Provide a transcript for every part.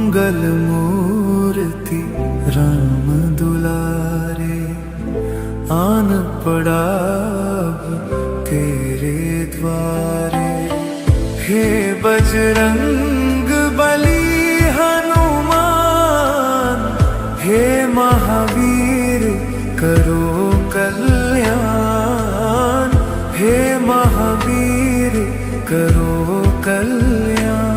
मंगल मूर्ति राम दुलारे, आन पड़ा अब तेरे द्वारे। हे बजरंग बली हनुमान, हे महावीर करो कल्याण, हे महावीर करो कल्याण।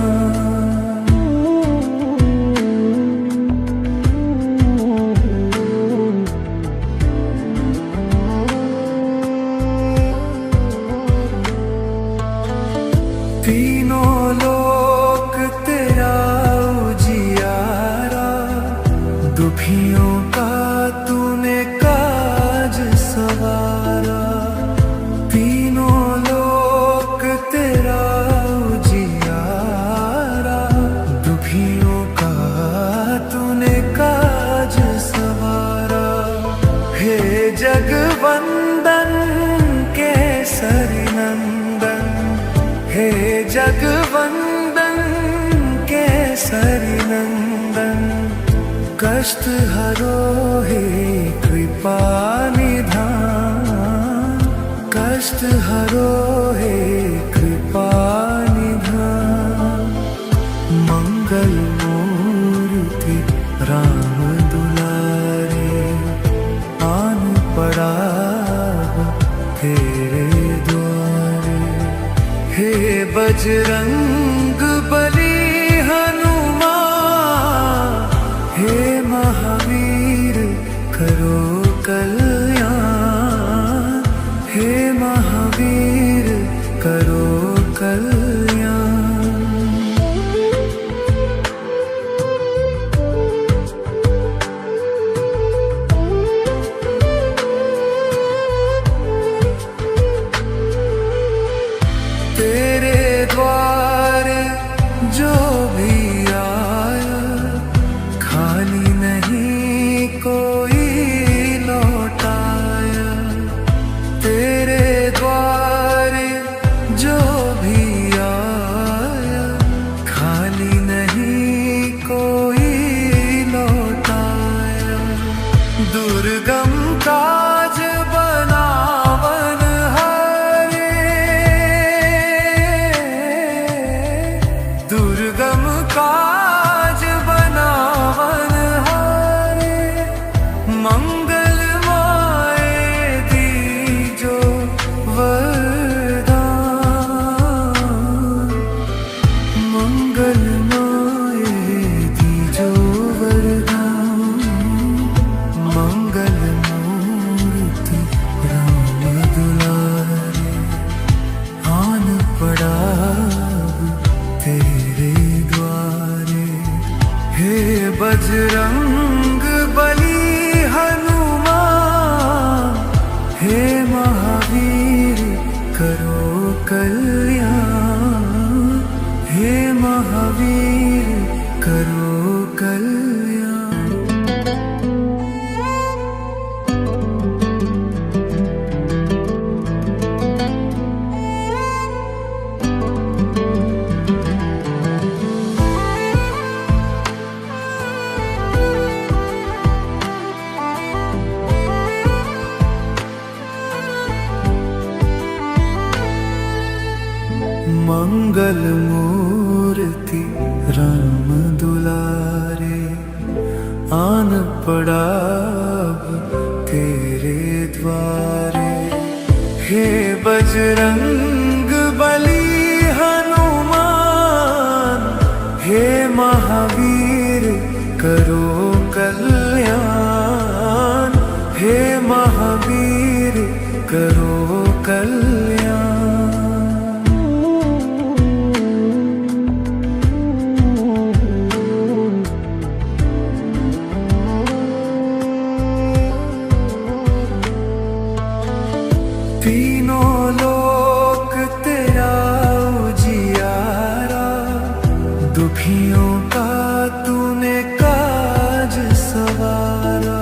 तीनों लोक तेरा उजियारा, दुखियों का तूने काज सवारा। तीनों लोक तेरा उजियारा, दुखियों का तूने काज सवारा। हे जगवंदन केसरी नंदन, हे जगवंदन केसरी नंदन। कष्ट हरो हे कृपा निधान, कष्ट हरो हे कृपा निधान। मंगल मूर्ति राम दुलारे, आन पड़ा तेरे द्वारे। हे बजरंग बली हनुमान, हे महावीर करो कल्याण, हे महावीर करो कल्याण। तेरे द्वारे जो भी आया, खाली नहीं कोई लौटाया। तेरे द्वारे जो भी आया, खाली नहीं कोई लौटाया। दुर्गम काज बनावन हारे, दुर्गम काज बनावन हारे। मंगल माए दीजो वरदान, मंगल माए दीजो वरदान। मंगल मूर्ति राम दुलारे, आन पड़ा तेरे द्वारे। हे बजरंग बली हनुमान, हे महावीर करो कल्याण, हे महावीर करो कल्याण। मंगल मूर्ति राम दुलारे, आन पड़ा अब तेरे द्वारे। हे बजरंग बली हनुमान, हे महावीर करो कल्याण, हे महावीर करो कल्याण। तीनों लोक तेरा उजियारा, दुखियों का तूने काज सवारा।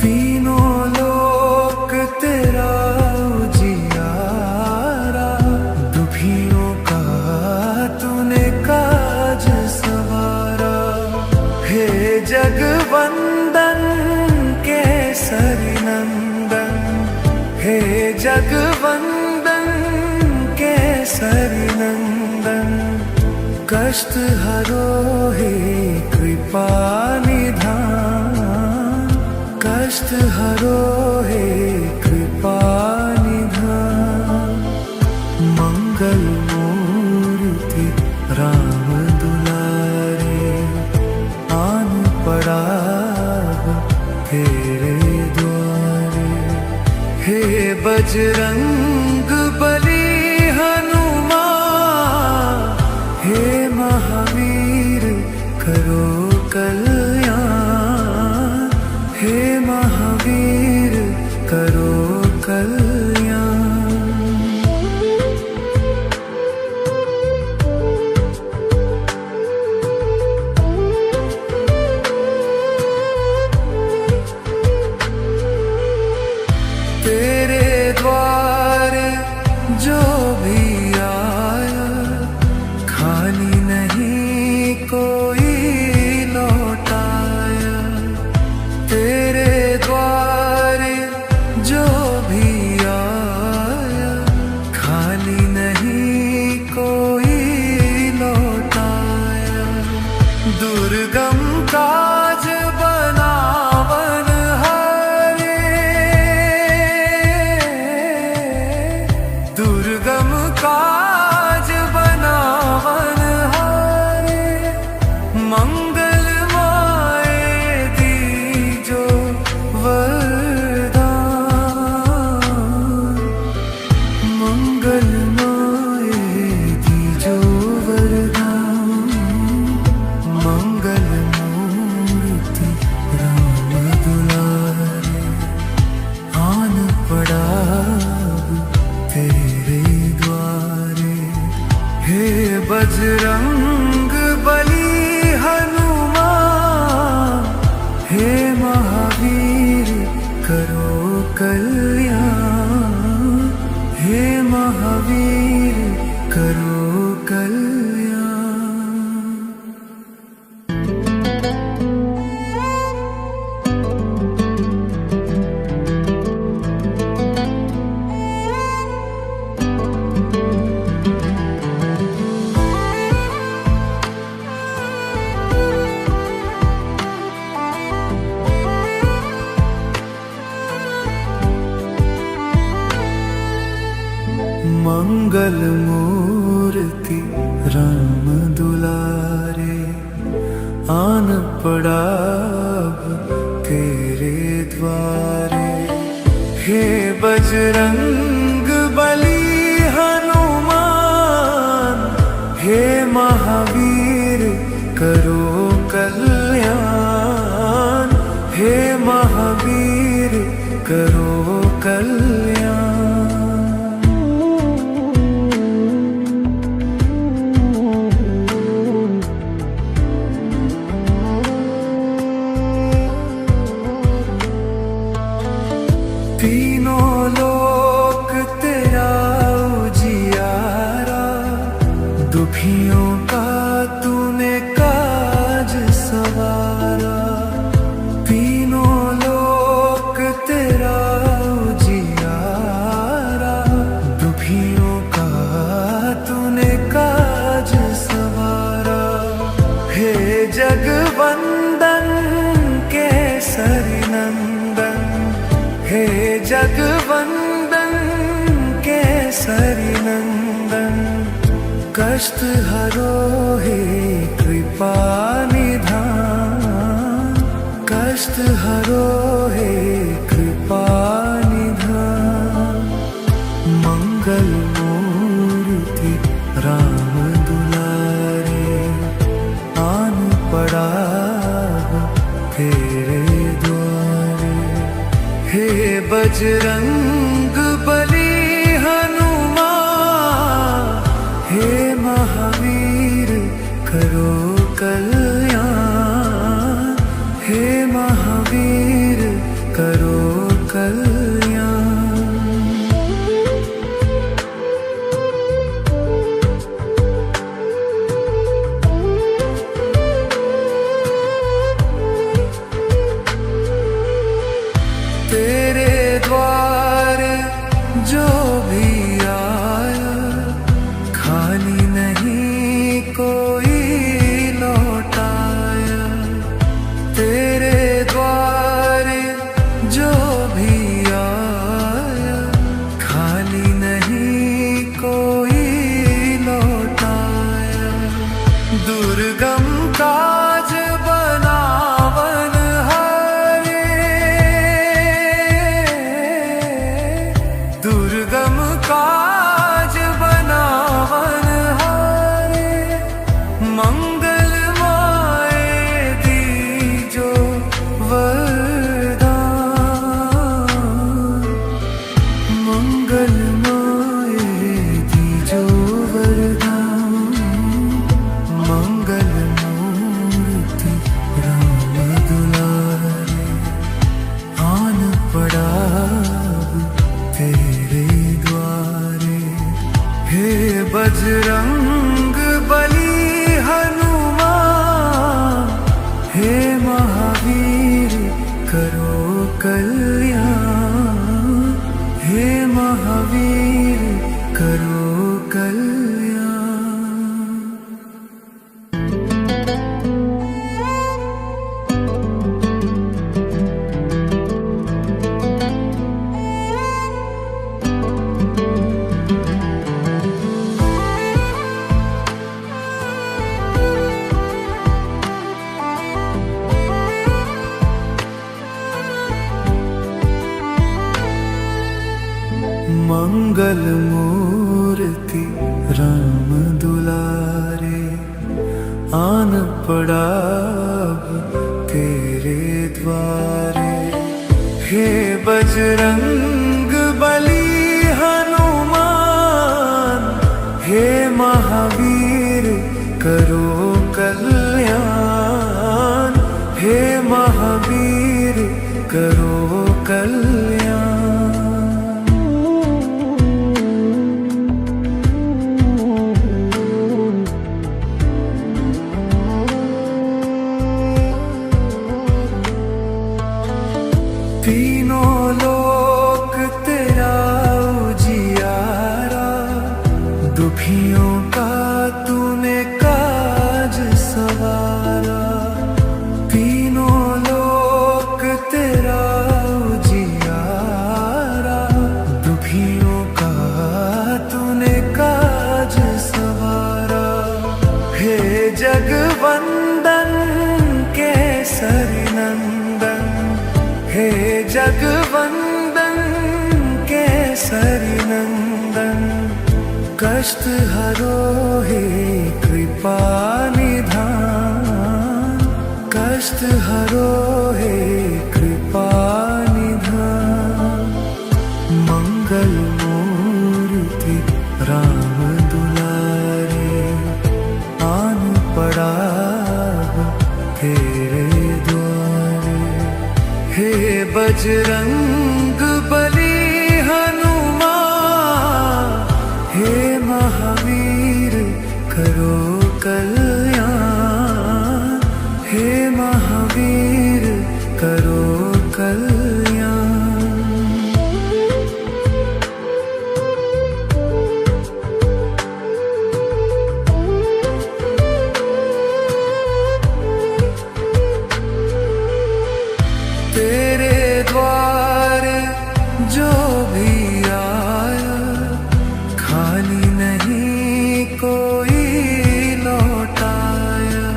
तीनों लोक तेरा उजियारा, दुखियों का तूने काज सवारा। जगवंदन केसरी नंदन, कष्ट हरो हे कृपा निधान, कष्ट हरो हे कृपा निधान। मंगल मूर्ति राम दुलारे, आन पड़ा तेरे द्वारे। हे बजरंग बली हनुमान, हे महावीर करो कल्याण, हे महावीर करो कल्याण। तेरे द्वारे जो भी आया, खाली नहीं कोई लौटाया। तेरे द्वारे जो भी आया, खाली नहीं कोई लौटाया। दुर्गम काज बनावन हारे, दुर्गम काज बनावन हारे। मंगल माए दीजो वरदान, मंगल माए दीजो वरदान। मंगल मूर्ति राम दुलारे, आन पड़ा तेरे द्वारे। हे बजरंग बली हनुमान, हे महावीर करो कल्याण, हे महावीर करो कल्याण। मंगल मूर्ति राम दुलारे, आन पड़ा तेरे द्वारे। हे बजरंग बली हनुमान, हे महावीर करो कल्याण, हे महावीर करो कल्याण। तीनों लोक तेरा उजियारा, दुखियों का तूने काज सवारा। तीनों लोक तेरा उजियारा, दुखियों का तूने काज सवारा। हे जगवंदन केसरी नंदन, हे जगवंदन केसरी नंदन, कष्ट हरो हे कृपा निधान, कष्ट हरो हे कृपा निधान। मंगल मूर्ति राम दुलारे, आन पड़ा तेरे द्वारे। हे बजरंग बली हनुमान, हे महावीर करो कल्याण, हे महावीर करो कल्याण। तेरे द्वारे जो बजरंग बली हनुमान, हे महावीर करो कल्याण, हे महावीर करो कल्याण। मंगल मूर्ति राम दुलारे, आन पड़ा अब तेरे द्वारे। हे बजरंग बली हनुमान, हे महावीर करो कल्याण, हे महावीर करो कल्याण। तीनों लोक तेरा उजियारा, दुखियों का तूने काज सवारा। तीनों लोक तेरा उजियारा, दुखियों का तूने काज सवारा। हे जगवंदन केसरी नंदन, हे जगवंदन केसरी नंदन, कष्ट हरो हे कृपा निधान, कष्ट हरो हे कृपा निधान। मंगल मूर्ति राम दुलारे, आन पड़ा तेरे द्वारे। हे बजरंग बली हनुमान, हे महावीर करो कल्याण, हे महावीर करो कल्याण। तेरे द्वारे जो भी आया, खाली नहीं कोई लौटाया।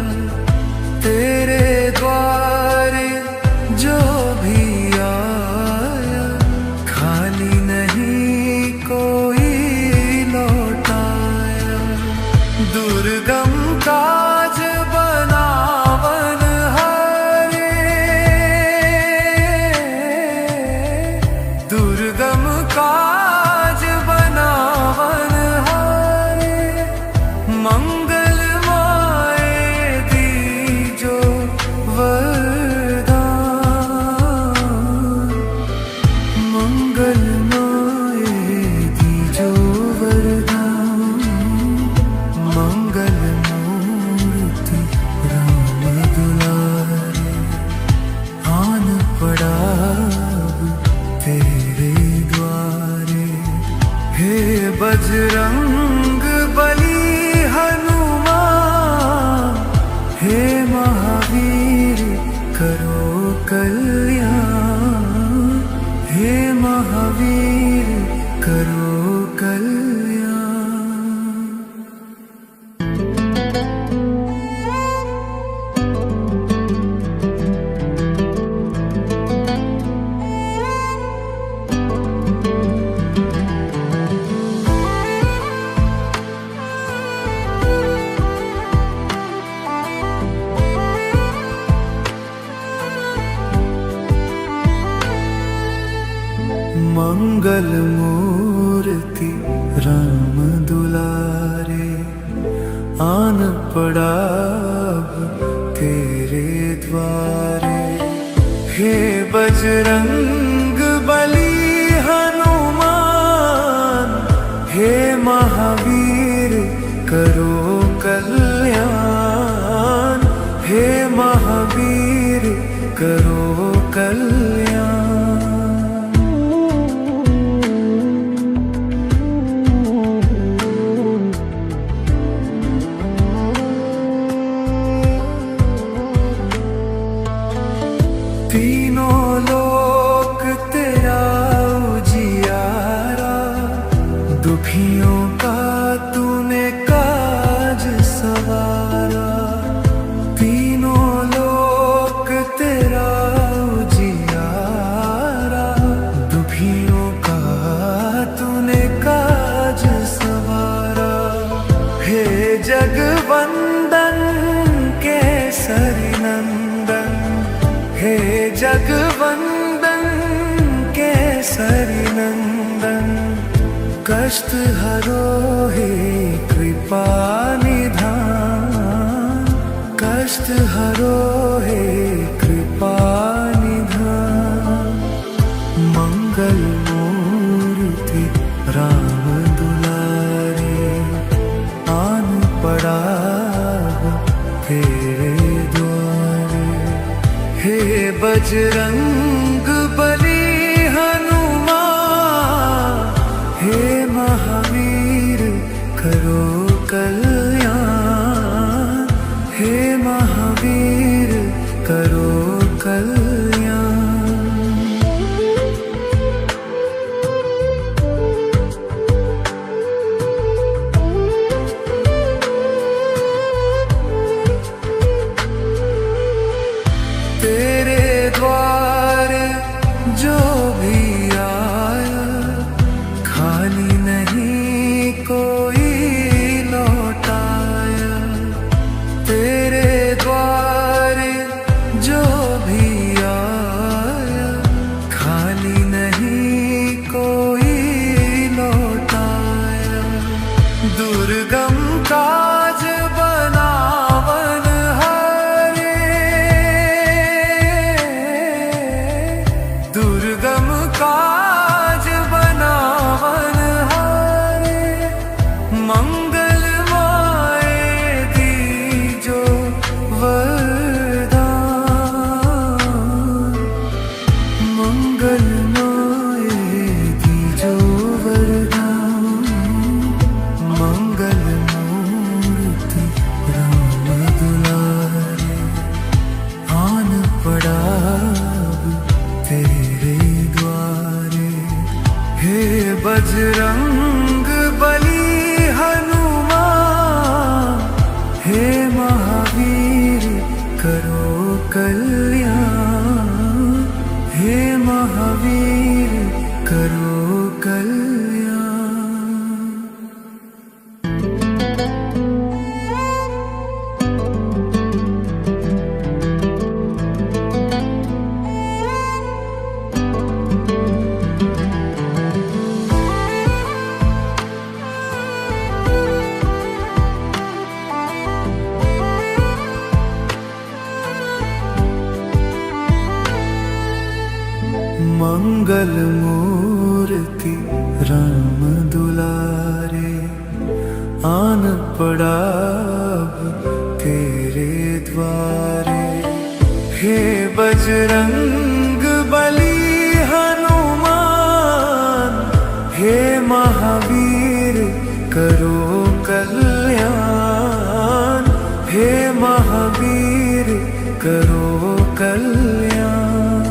तेरे द्वारे जो भी आया, खाली नहीं कोई लौटाया। दुर्गम काज बनावन दुर्गम काज बनावन हारे। मंगल माए दीजो वरदान, मंगल माए दीजो वरदान। मंगल मूर्ति राम दुलारे, आन पड़ा तेरे द्वारे। हे बजरंग बली हनुमान, हे महावीर करो कल्याण, हे महावीर करो कल्याण। मंगल मूर्ति राम दुलारे, आन पड़ा तेरे द्वारे। हे बजरंग बली हनुमान, हे महावीर कष्ट हरो हे कृपा निधान, कष्ट हरो हे कृपा निधान। मंगल मूर्ति राम दुलारे, आन पड़ा तेरे द्वारे। हे बजरंग बली हनुमान, हे महावीर करो कल्याण, हे महावीर करो कल्याण। तेरे द्वारे जो भी आया, खाली नहीं कोई लौटाया। तेरे द्वारे जो भी आया, खाली नहीं कोई लौटाया। दुर्गम काज बनावन हारे, दुर्गम काज बनावन हारे। मंगलमय दीजो वरदान, मंगलमय दीजो वरदान। मंगल मूर्ति राम दुलारे, आन पड़ा तेरे द्वारे। हे बजरंग बली हनुमान, हे महावीर करो कल्याण, हे महावीर करो कल्याण। मंगल मूर्ति राम दुलारे, आन पड़ा तेरे द्वारे। हे बजरंग बली हनुमान, हे महावीर करो कल्याण, हे महावीर करो कल्याण।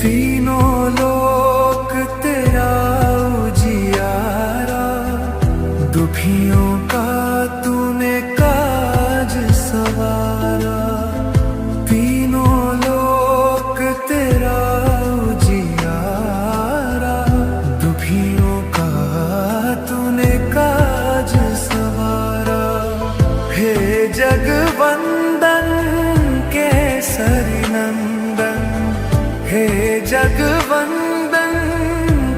तीनों लोक तेरा उजियारा, दुखियों का तूने काज सवारा। तीनों लोक तेरा उजियारा, दुखियों का तूने काज सवारा। हे जगवंदन केसरी नंदन, हे जगवंदन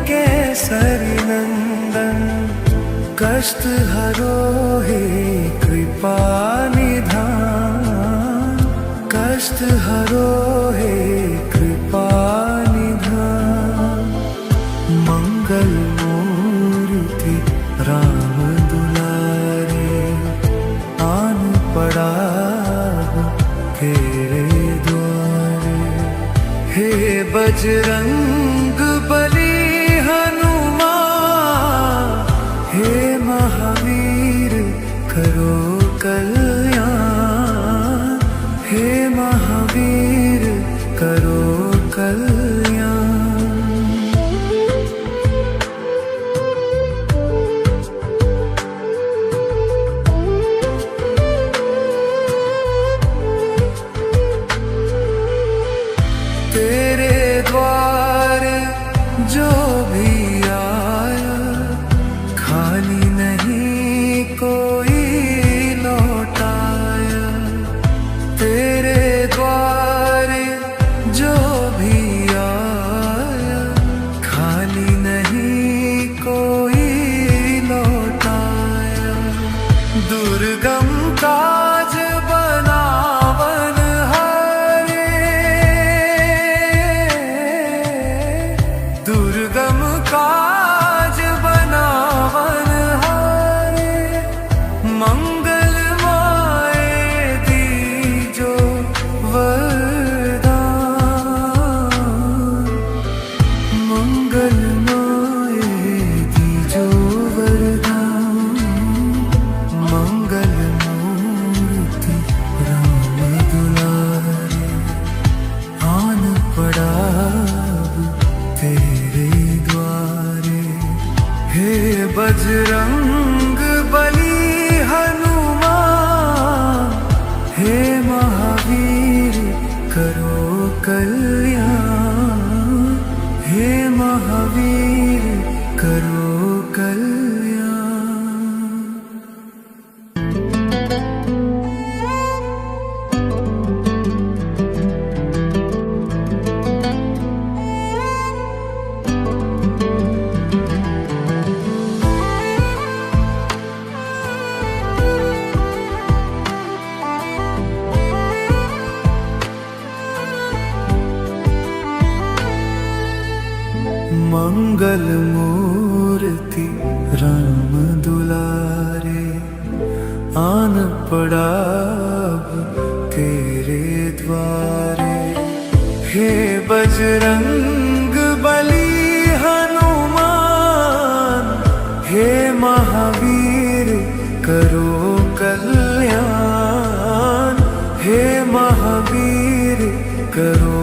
केसरी नंदन। कष्ट हरो हे कृपा निधान, कष्ट हरो हे कृपा निधान। मंगल मूर्ति राम दुलारे, आन पड़ा तेरे द्वारे। हे बजरंग बली हनुमान, हे महावीर करो कल्याण, हे महावीर करो कल्याण। तेरे द्वारे जो भी आया, खाली नहीं कोई बजरंग बली हनुमान, हे महावीर करो कल्याण, हे महावीर करो कल्याण। मंगल मूर्ति राम दुलारे, आन पड़ा अब तेरे द्वारे। हे बजरंग बली हनुमान, हे महावीर करो कल्याण, हे महावीर करो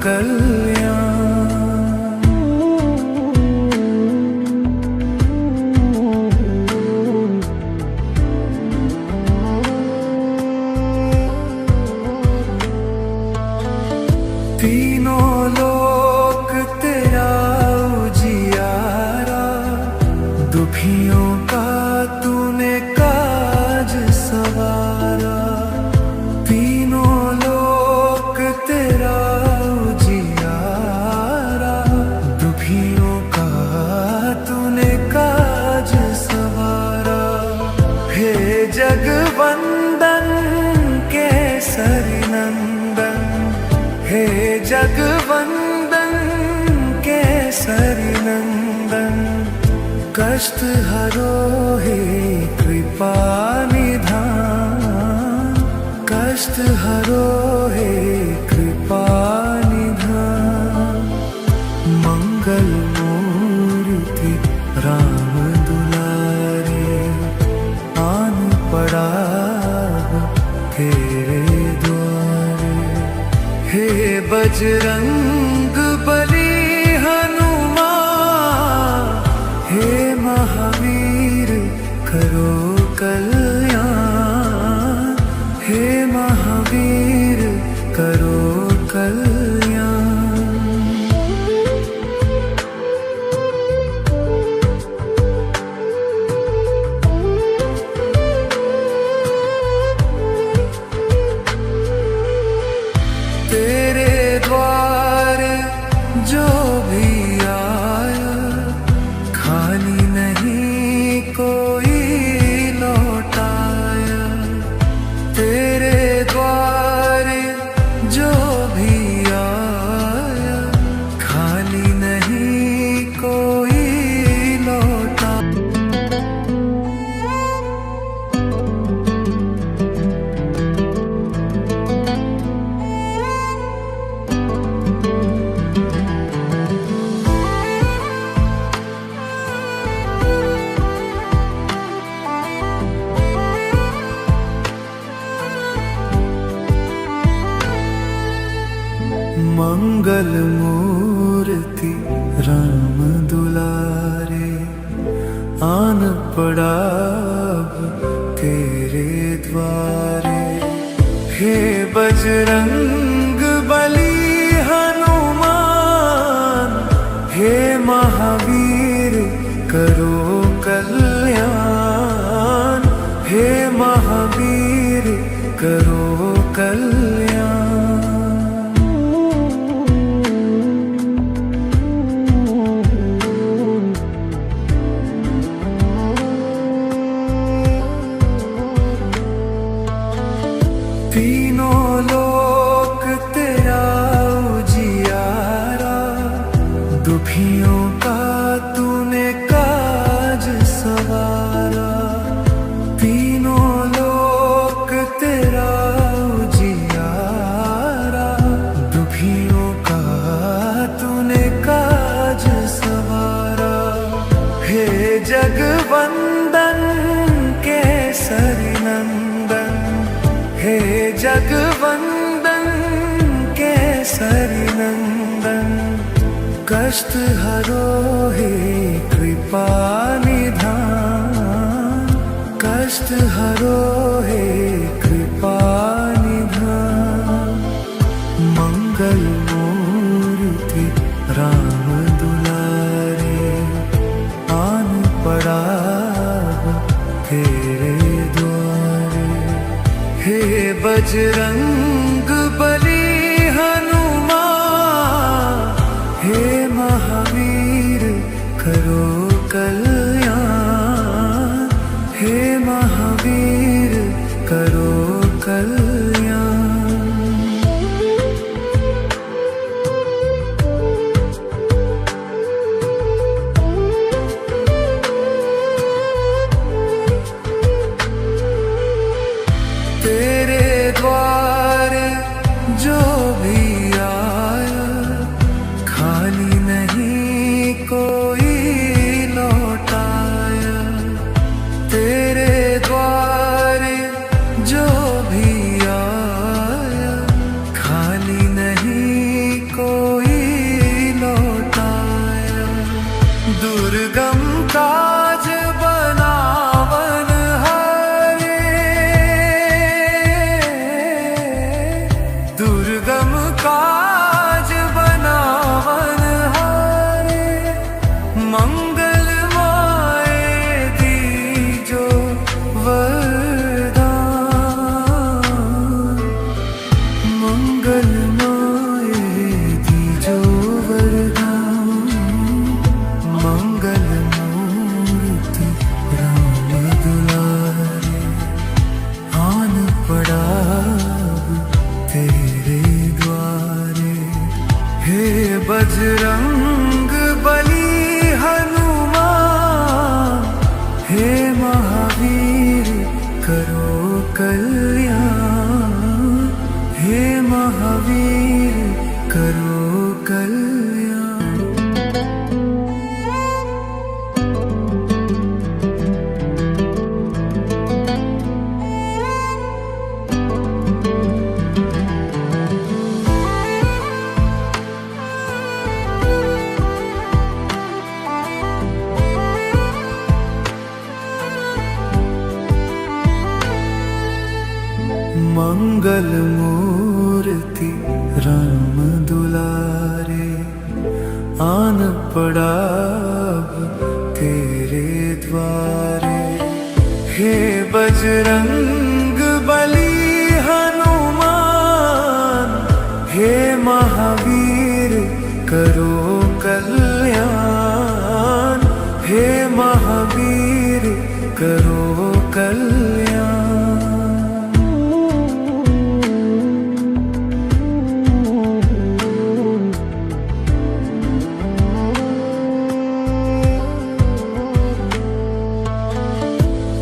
कल्याण। तीनों लोक तेरा उजियारा, दुखियों का तूने काज सवारा। तीनों लोक तेरा उजियारा, दुखियों का तूने काज सवारा। हे जगवंदन केसरी नंदन, हे जगवंदन केसरी नंदन, कष्ट हरो हे कृपा निधान, कष्ट हरो हे कृपा निधान। मंगल मूर्ति राम दुलारे, आन पड़ा तेरे द्वारे। हे बजरंग बली हनुमान, हे महावीर करो कल्याण, हे महावीर करो कल्याण। तेरे द्वार जो भी आया, खाली नहीं कोई लौटाया। तेरे द्वार जो भी आया, खाली नहीं कोई लौटा। मंगल मूर्ति राम दुलारे, आन पड़ा अब तेरे द्वारे। हे बजरंग बली हनुमान, हे महावीर करो कल्याण, हे महावीर करो कल्याण। तीनों लोक तेरा उजियारा, दुखियों का तूने काज सवारा। तीनों लोक तेरा उजियारा, दुखियों का तूने काज सवारा। हे जगवंदन केसरी नंदन, हे जगवंदन केसरी नंदन, कष्ट हरो हे कृपा कृपा निधान, कष्ट हरो हे कृपा निधान। मंगल मूर्ति राम दुलारे, आन पड़ा तेरे द्वारे। हे बजरंग बली हनुमान, हे महावीर करो कल्याण, हे महावीर करो कल्याण। तेरे द्वारे जो भी आया, खाली नहीं कोई लौटाया। तेरे द्वारे जो भी आया, खाली नहीं कोई लौटाया। दुर्गम काज बनावन हारे, दुर्गम काज बनावन हारे। मंगल माए दीजो वरदान, मंगल माए दीजो वरदान। मंगल मूर्ति राम दुलारे, आन पड़ा तेरे द्वारे। हे बजरंग बली हनुमान, हे महावीर करो कल्याण, हे महावीर करो कल्याण। मंगल मूर्ति राम दुलारे, आन पड़ा तेरे द्वारे। हे बजरंग बली हनुमान, हे महावीर करो कल्याण, हे महावीर करो कल्याण।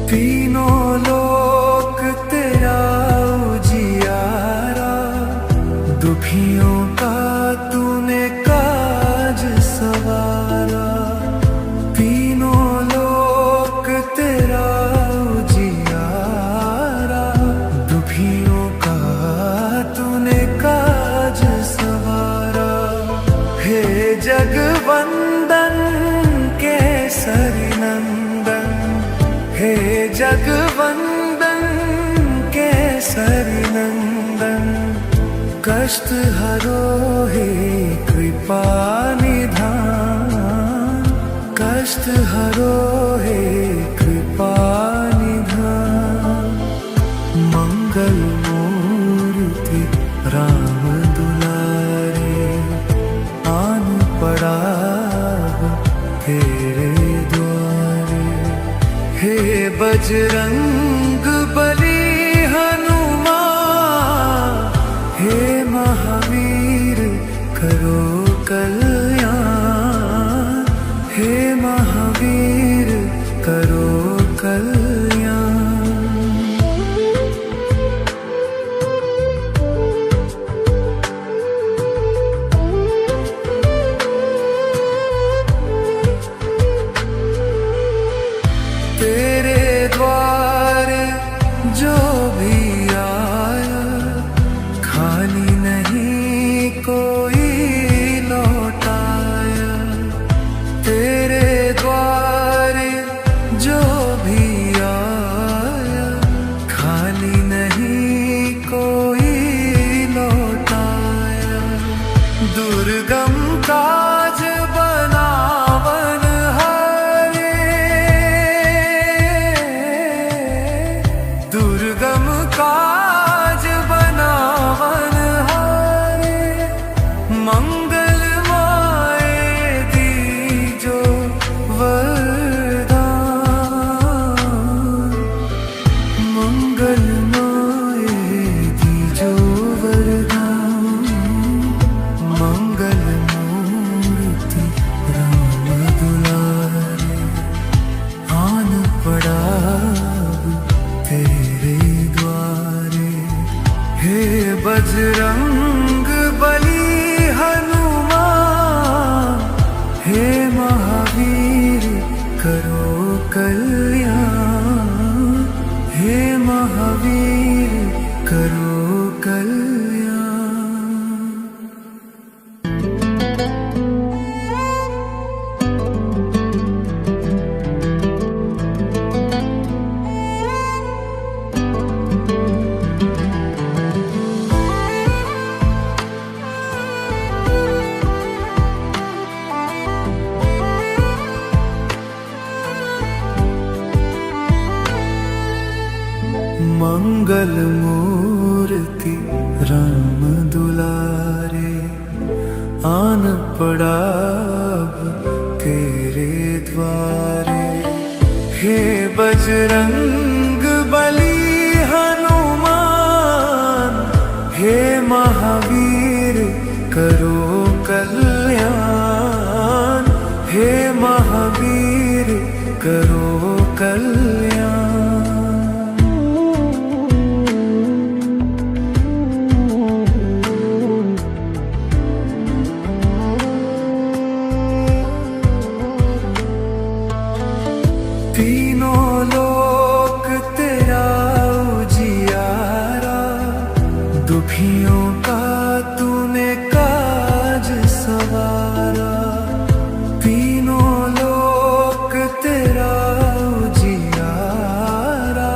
तीनों लोक तेरा उजियारा, दुखियों का तूने काज सवारा। तीनों लोक तेरा उजियारा, दुखियों का तूने काज सवारा। हे जगवंदन केसरी नंदन, हे जगवंदन केसरी नंदन। कष्ट हरो हे कृपा निधान, कष्ट हरो हे कृपा निधान। मंगल मूर्ति राम दुलारे, आन पड़ा तेरे द्वारे। हे बजरंग बली हनुमान, हे महावीर करो कल्याण, हे महावीर करो कल्याण। तेरे द्वारे जो भी आया, खाली नहीं कोई लौटाया। तेरे द्वारे बजरंग बली हनुमान, हे महावीर करो कल्याण, हे महावीर करो कल्याण। मंगल मूर्ति राम दुलारे, आन पड़ा अब तेरे द्वारे। हे बजरंग बली हनुमान, हे महावीर करो कल्याण, हे महावीर करो कल्याण। तीनों लोक तेरा उजियारा, दुखियों का तूने काज सवारा। तीनों लोक तेरा उजियारा,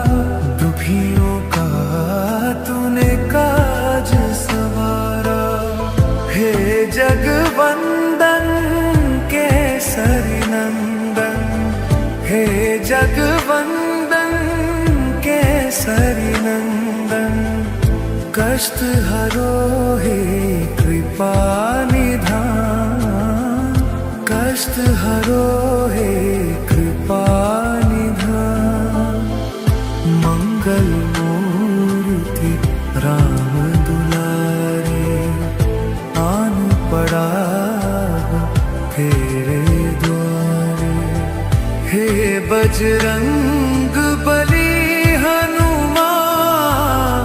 दुखियों का तूने काज सवारा। हे जगवंदन केसरी नंदन, हे जगवंदन केसरी नंदन, कष्ट हरो हे कृपा निधान, कष्ट हरो हे कृपा निधान। मंगल मूर्ति राम दुलारे, आन पड़ा तेरे द्वारे। हे बजरंग बली हनुमान,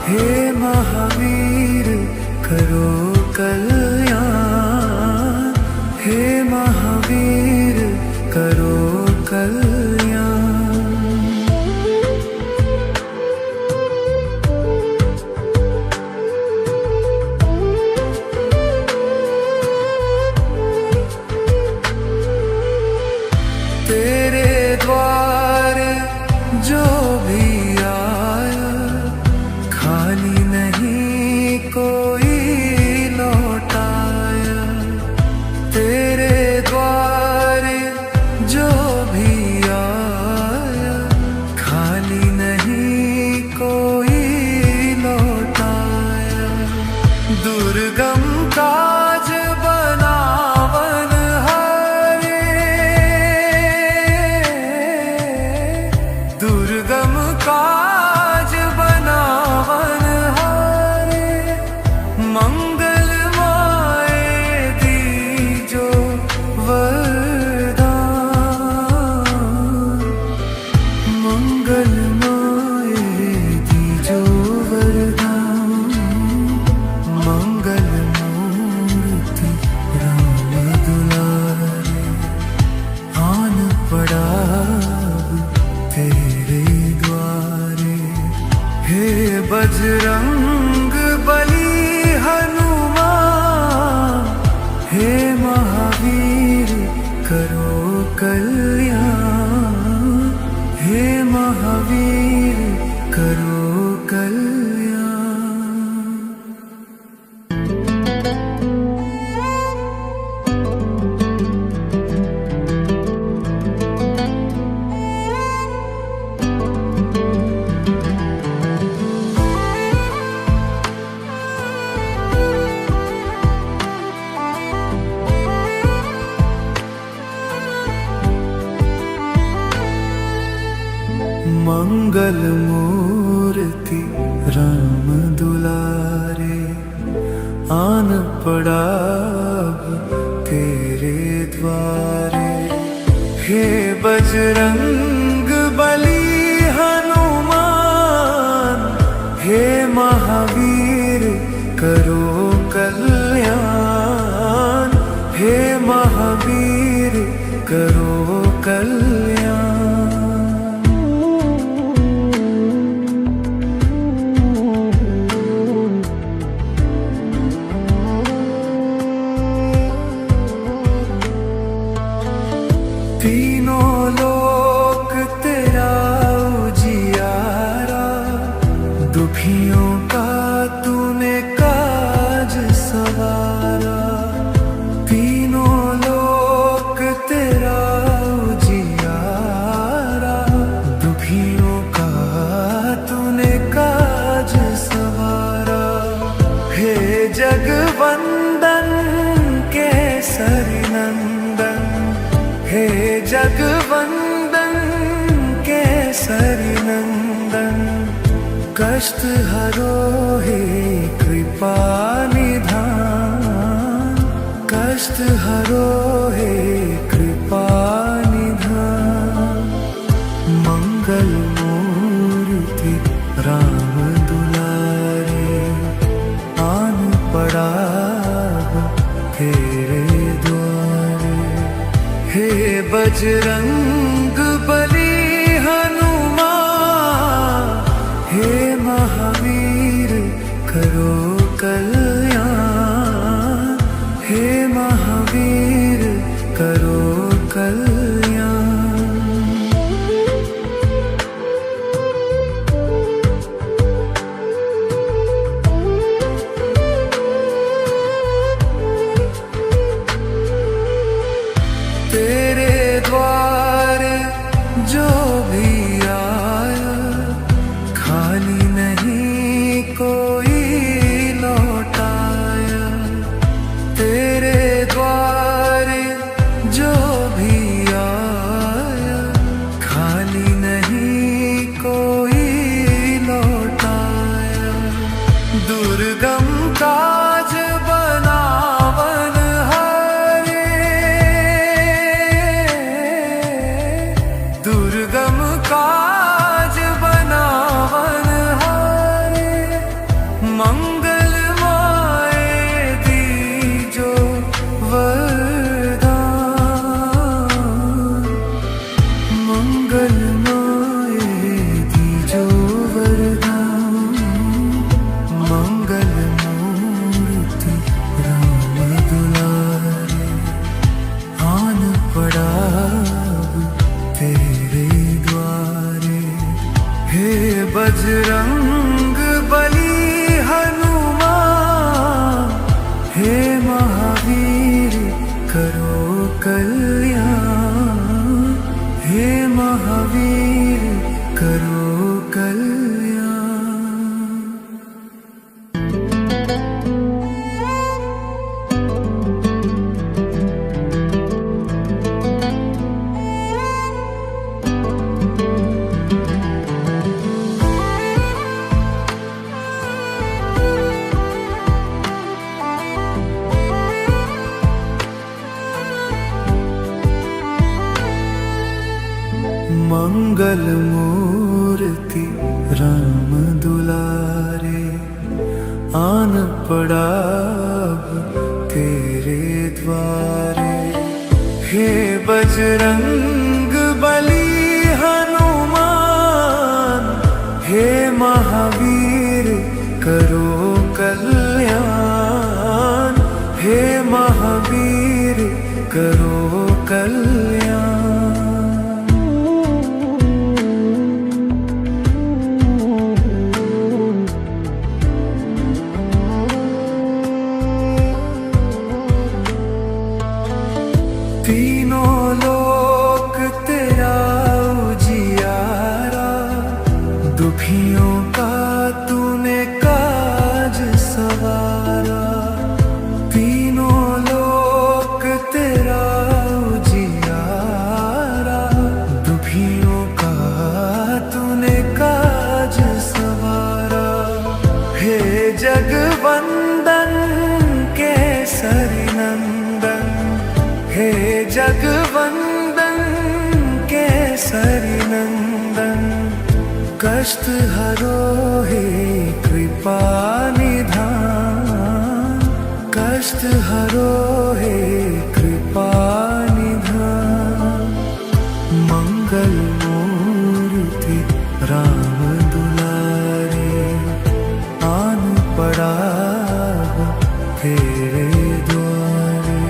हे महावीर करो कल्याण, हे महावीर करो कल्याण। तेरे द्वार जो भी आया, खाली नहीं कोई लौटाया। तेरे द्वार जो भी आया, खाली नहीं कोई लौटाया। दुर्गम काज बनावन हारे, दुर्गम काज बनावन हारे। मंगल माए दीजो वरदान, मंगल माए दीजो वरदान। मंगल मूर्ति राम दुलारे, आन पड़ा तेरे द्वारे। हे बजरंग बली हनुमान, हे महावीर करो कल्याण, हे महावीर करो कल्याण। मंगल मूर्ति राम दुलारे, आन पड़ा अब तेरे द्वारे। हे बजरंग बली हनुमान, हे महावीर कष्ट हरो हे कृपा निधान, कष्ट हरो हे कृपा निधान। मंगल मूर्ति राम दुलारे, आन पड़ा तेरे द्वारे। हे बजरंग बली हनुमान, हे महावीर करो कल्याण, हे महावीर करो कल्याण। तेरे द्वारे जो भी आया, खाली नहीं कोई लौटाया। तेरे द्वारे जो भी आया, खाली नहीं कोई लौटाया। दुर्गम काज बनावन हारे, दुर्गम काज बनावन हारे। मंगलमय दीजो वरदान, मंगलमय दीजो वरदान। मंगल मूर्ति राम दुलारे, आन पड़ा तेरे द्वारे। हे बजरंग बली हनुमान, हे महावीर करो कल्याण, हे महावीर करो कल्याण। मंगल मूर्ति राम दुलारे, आन पड़ा तेरे द्वारे। हे बजरंग बली हनुमान, हे महावीर करो कल्याण, हे महावीर करो कल्याण। तीनों लोक तेरा उजियारा, दुखियों का तूने काज सवारा। तीनों लोक तेरा उजियारा, दुखियों का तूने काज सवारा। हे जगवंदन केसरी नंदन, हे जगवंदन केसरी नंदन। कष्ट हरो हे कृपा निधान, कष्ट हरो हे कृपा निधान। मंगल मूर्ति राम दुलारे, आन पड़ा तेरे द्वारे।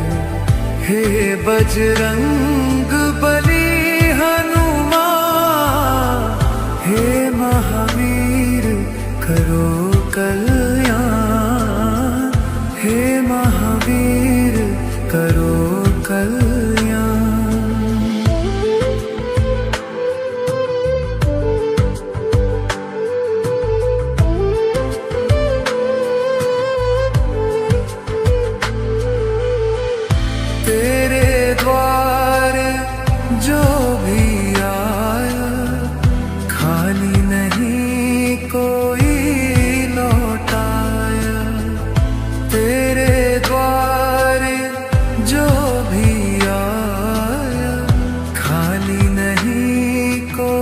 हे बजरंग बली हनुमान, हे महावीर करो कल्याण।